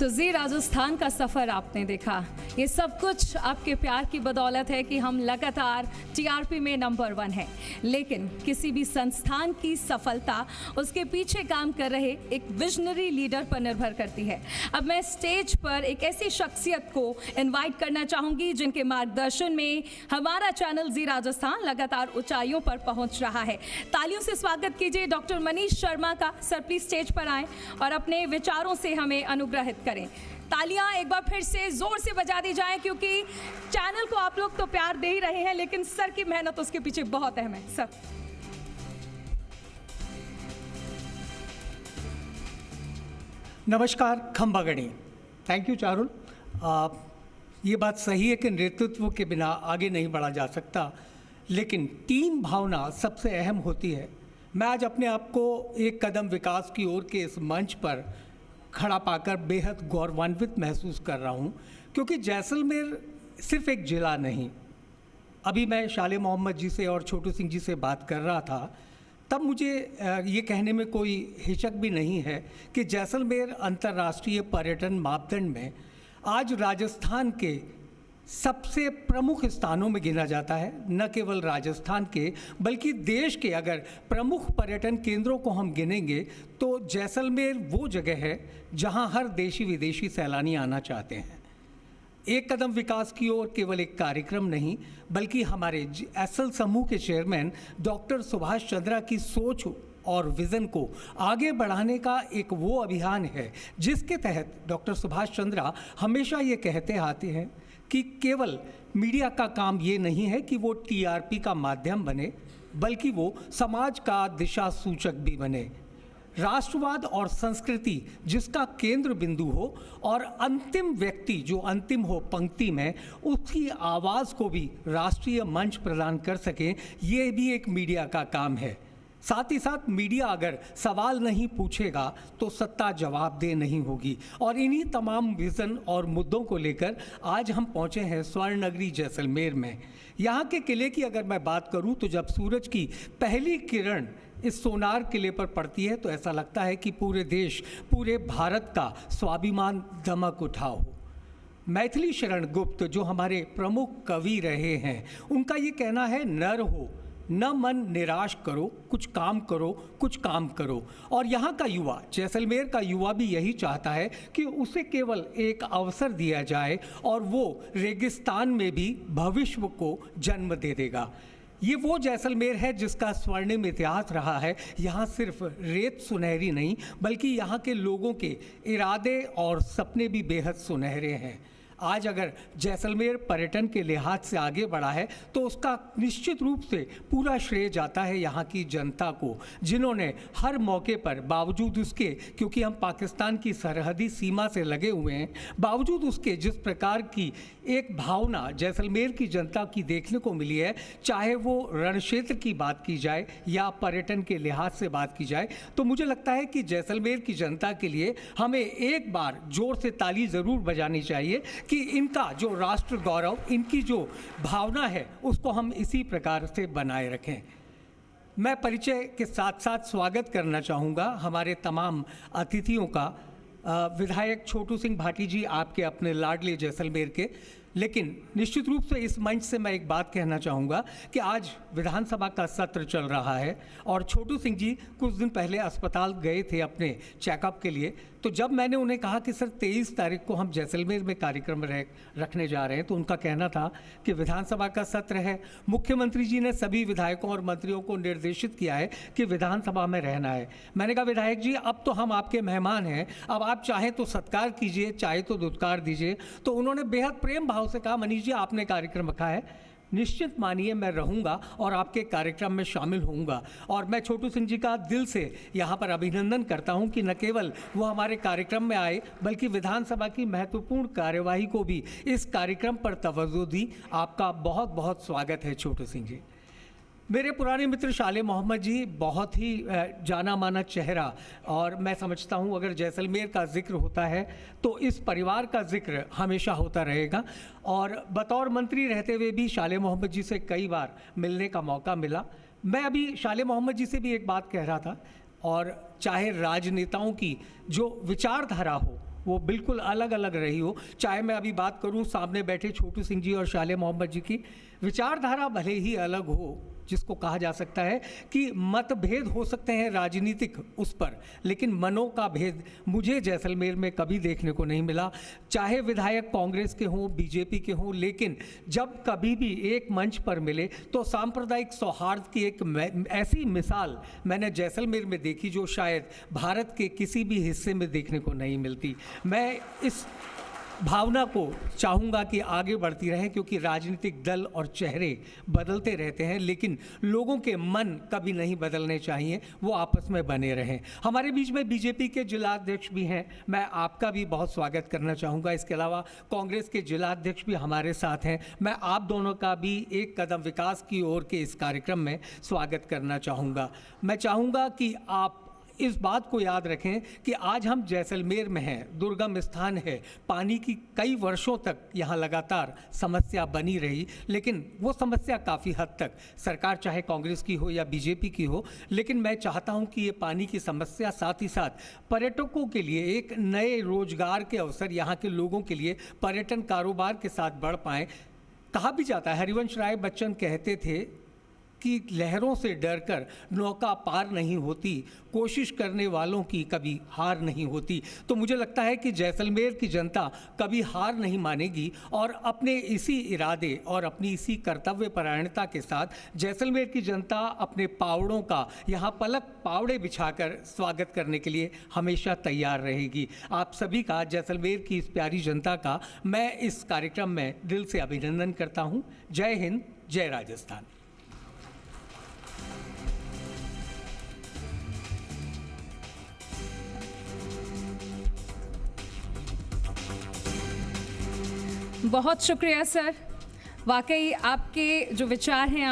तो जी राजस्थान का सफ़र आपने देखा। ये सब कुछ आपके प्यार की बदौलत है कि हम लगातार टीआरपी में नंबर 1 हैं। लेकिन किसी भी संस्थान की सफलता उसके पीछे काम कर रहे एक विजनरी लीडर पर निर्भर करती है। अब मैं स्टेज पर एक ऐसी शख्सियत को इनवाइट करना चाहूँगी जिनके मार्गदर्शन में हमारा चैनल जी राजस्थान लगातार ऊंचाइयों पर पहुँच रहा है। तालियों से स्वागत कीजिए डॉक्टर मनीष शर्मा का। सर प्लीज स्टेज पर आएँ और अपने विचारों से हमें अनुग्रहित करें। तालियां एक बार फिर से जोर से बजा दी जाएं, क्योंकि चैनल को आप लोग तो प्यार दे ही रहे हैं, लेकिन सर की मेहनत उसके पीछे बहुत अहम है। सर नमस्कार खंबागणी। Thank you Charul. ये बात सही है कि नेतृत्व के बिना आगे नहीं बढ़ा जा सकता, लेकिन टीम भावना सबसे अहम होती है। मैं आज अपने आप को एक कदम विकास की ओर के इस मंच पर खड़ा पाकर बेहद गौरवान्वित महसूस कर रहा हूँ, क्योंकि जैसलमेर सिर्फ एक ज़िला नहीं। अभी मैं शाले मोहम्मद जी से और छोटू सिंह जी से बात कर रहा था, तब मुझे ये कहने में कोई हिचक भी नहीं है कि जैसलमेर अंतर्राष्ट्रीय पर्यटन मापदंड में आज राजस्थान के सबसे प्रमुख स्थानों में गिना जाता है। न केवल राजस्थान के बल्कि देश के अगर प्रमुख पर्यटन केंद्रों को हम गिनेंगे तो जैसलमेर वो जगह है जहां हर देशी विदेशी सैलानी आना चाहते हैं। एक कदम विकास की ओर केवल एक कार्यक्रम नहीं, बल्कि हमारे एसएल समूह के चेयरमैन डॉक्टर सुभाष चंद्रा की सोच और विज़न को आगे बढ़ाने का एक वो अभियान है जिसके तहत डॉक्टर सुभाष चंद्रा हमेशा ये कहते आते हैं कि केवल मीडिया का काम ये नहीं है कि वो टीआरपी का माध्यम बने, बल्कि वो समाज का दिशा सूचक भी बने। राष्ट्रवाद और संस्कृति जिसका केंद्र बिंदु हो और अंतिम व्यक्ति जो अंतिम हो पंक्ति में, उसकी आवाज़ को भी राष्ट्रीय मंच प्रदान कर सके, ये भी एक मीडिया का काम है। साथ ही साथ मीडिया अगर सवाल नहीं पूछेगा तो सत्ता जवाबदेह नहीं होगी। और इन्हीं तमाम विज़न और मुद्दों को लेकर आज हम पहुंचे हैं स्वर्ण नगरी जैसलमेर में। यहाँ के किले की अगर मैं बात करूं तो जब सूरज की पहली किरण इस सोनार किले पर पड़ती है तो ऐसा लगता है कि पूरे देश, पूरे भारत का स्वाभिमान दमक उठा हो। मैथिली शरण गुप्त जो हमारे प्रमुख कवि रहे हैं, उनका ये कहना है, नर हो न मन निराश करो, कुछ काम करो, कुछ काम करो। और यहाँ का युवा, जैसलमेर का युवा भी यही चाहता है कि उसे केवल एक अवसर दिया जाए और वो रेगिस्तान में भी भविष्य को जन्म दे देगा। ये वो जैसलमेर है जिसका स्वर्णिम इतिहास रहा है। यहाँ सिर्फ रेत सुनहरी नहीं, बल्कि यहाँ के लोगों के इरादे और सपने भी बेहद सुनहरे हैं। आज अगर जैसलमेर पर्यटन के लिहाज से आगे बढ़ा है तो उसका निश्चित रूप से पूरा श्रेय जाता है यहाँ की जनता को, जिन्होंने हर मौके पर, बावजूद उसके क्योंकि हम पाकिस्तान की सरहदी सीमा से लगे हुए हैं, बावजूद उसके जिस प्रकार की एक भावना जैसलमेर की जनता की देखने को मिली है, चाहे वो रण क्षेत्र की बात की जाए या पर्यटन के लिहाज से बात की जाए, तो मुझे लगता है कि जैसलमेर की जनता के लिए हमें एक बार जोर से ताली ज़रूर बजानी चाहिए कि इनका जो राष्ट्र गौरव, इनकी जो भावना है, उसको हम इसी प्रकार से बनाए रखें। मैं परिचय के साथ साथ स्वागत करना चाहूँगा हमारे तमाम अतिथियों का। विधायक छोटू सिंह भाटी जी आपके अपने लाडले जैसलमेर के, लेकिन निश्चित रूप से इस मंच से मैं एक बात कहना चाहूँगा कि आज विधानसभा का सत्र चल रहा है और छोटू सिंह जी कुछ दिन पहले अस्पताल गए थे अपने चेकअप के लिए। तो जब मैंने उन्हें कहा कि सर 23 तारीख को हम जैसलमेर में कार्यक्रम रखने जा रहे हैं, तो उनका कहना था कि विधानसभा का सत्र है, मुख्यमंत्री जी ने सभी विधायकों और मंत्रियों को निर्देशित किया है कि विधानसभा में रहना है। मैंने कहा विधायक जी, अब तो हम आपके मेहमान हैं, अब आप चाहें तो सत्कार कीजिए, चाहे तो दुत्कार दीजिए। तो उन्होंने बेहद प्रेम भाव से कहा, मनीष जी आपने कार्यक्रम रखा है, निश्चित मानिए मैं रहूंगा और आपके कार्यक्रम में शामिल होऊंगा। और मैं छोटू सिंह जी का दिल से यहाँ पर अभिनंदन करता हूँ कि न केवल वो हमारे कार्यक्रम में आए, बल्कि विधानसभा की महत्वपूर्ण कार्यवाही को भी इस कार्यक्रम पर तवज्जो दी। आपका बहुत बहुत स्वागत है छोटू सिंह जी। मेरे पुराने मित्र शाले मोहम्मद जी बहुत ही जाना माना चेहरा, और मैं समझता हूँ अगर जैसलमेर का जिक्र होता है तो इस परिवार का जिक्र हमेशा होता रहेगा। और बतौर मंत्री रहते हुए भी शाले मोहम्मद जी से कई बार मिलने का मौका मिला। मैं अभी शाले मोहम्मद जी से भी एक बात कह रहा था, और चाहे राजनेताओं की जो विचारधारा हो वो बिल्कुल अलग अलग रही हो। चाहे मैं अभी बात करूं सामने बैठे छोटू सिंह जी और शाले मोहम्मद जी की, विचारधारा भले ही अलग हो, जिसको कहा जा सकता है कि मतभेद हो सकते हैं राजनीतिक उस पर, लेकिन मनों का भेद मुझे जैसलमेर में कभी देखने को नहीं मिला। चाहे विधायक कांग्रेस के हों, बीजेपी के हों, लेकिन जब कभी भी एक मंच पर मिले तो सांप्रदायिक सौहार्द की एक ऐसी मिसाल मैंने जैसलमेर में देखी जो शायद भारत के किसी भी हिस्से में देखने को नहीं मिलती। मैं इस भावना को चाहूँगा कि आगे बढ़ती रहे, क्योंकि राजनीतिक दल और चेहरे बदलते रहते हैं, लेकिन लोगों के मन कभी नहीं बदलने चाहिए, वो आपस में बने रहें। हमारे बीच में बीजेपी के जिलाध्यक्ष भी हैं, मैं आपका भी बहुत स्वागत करना चाहूँगा। इसके अलावा कांग्रेस के जिलाध्यक्ष भी हमारे साथ हैं। मैं आप दोनों का भी एक कदम विकास की ओर के इस कार्यक्रम में स्वागत करना चाहूँगा। मैं चाहूँगा कि आप इस बात को याद रखें कि आज हम जैसलमेर में हैं, दुर्गम स्थान है, पानी की कई वर्षों तक यहाँ लगातार समस्या बनी रही, लेकिन वो समस्या काफ़ी हद तक सरकार चाहे कांग्रेस की हो या बीजेपी की हो, लेकिन मैं चाहता हूँ कि ये पानी की समस्या साथ ही साथ पर्यटकों के लिए एक नए रोजगार के अवसर यहाँ के लोगों के लिए पर्यटन कारोबार के साथ बढ़ पाएँ। कहा भी जाता है, हरिवंश राय बच्चन कहते थे कि लहरों से डरकर नौका पार नहीं होती, कोशिश करने वालों की कभी हार नहीं होती। तो मुझे लगता है कि जैसलमेर की जनता कभी हार नहीं मानेगी और अपने इसी इरादे और अपनी इसी कर्तव्य परायणता के साथ जैसलमेर की जनता अपने पावड़ों का यहाँ पलक पावड़े बिछाकर स्वागत करने के लिए हमेशा तैयार रहेगी। आप सभी का, जैसलमेर की इस प्यारी जनता का मैं इस कार्यक्रम में दिल से अभिनंदन करता हूँ। जय हिंद, जय राजस्थान। बहुत शुक्रिया सर, वाकई आपके जो विचार हैं